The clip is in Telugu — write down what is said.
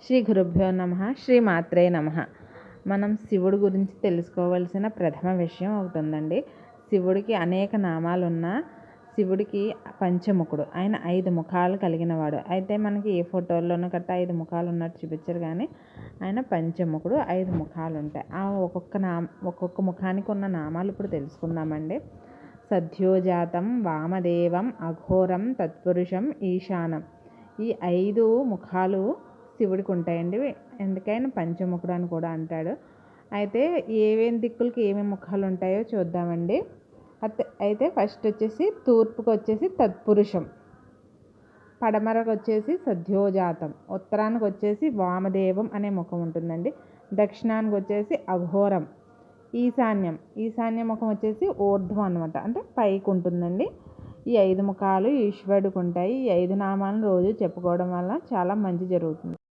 శ్రీ గురుభ్యో నమః. శ్రీ మాత్రే నమః. మనం శివుడి గురించి తెలుసుకోవాల్సిన ప్రథమ విషయం ఒకటి ఉందండి. శివుడికి అనేక నామాలున్నా శివుడికి పంచముఖుడు. ఆయన 5 ముఖాలు కలిగినవాడు. అయితే మనకి ఏ ఫోటోల్లోనూ గట్టా 5 ముఖాలు ఉన్నట్టు చూపించరు కానీ ఆయన పంచముఖుడు, 5 ముఖాలు ఉంటాయి. ఆ ఒక్కొక్క ముఖానికి ఉన్న నామాలు ఇప్పుడు తెలుసుకుందామండి. సద్యోజాతం, వామదేవం, అఘోరం, తత్పురుషం, ఈశానం. ఈ 5 ముఖాలు శివుడికి ఉంటాయండి. ఎందుకైనా పంచముఖుడు అని కూడా అంటాడు. అయితే ఏమేమి దిక్కులకి ఏమేమి ముఖాలు ఉంటాయో చూద్దామండి. అయితే ఫస్ట్ వచ్చేసి తూర్పుకి వచ్చేసి తత్పురుషం, పడమరకు వచ్చేసి సద్యోజాతం, ఉత్తరానికి వచ్చేసి వామదేవం అనే ముఖం ఉంటుందండి. దక్షిణానికి వచ్చేసి అఘోరం, ఈశాన్య ముఖం వచ్చేసి ఊర్ధ్వం అనమాట, అంటే పైకి ఉంటుందండి. ఈ 5 ముఖాలు ఈశ్వరుడికి ఉంటాయి. ఈ 5 నామాలను రోజు చెప్పుకోవడం వల్ల చాలా మంచి జరుగుతుంది.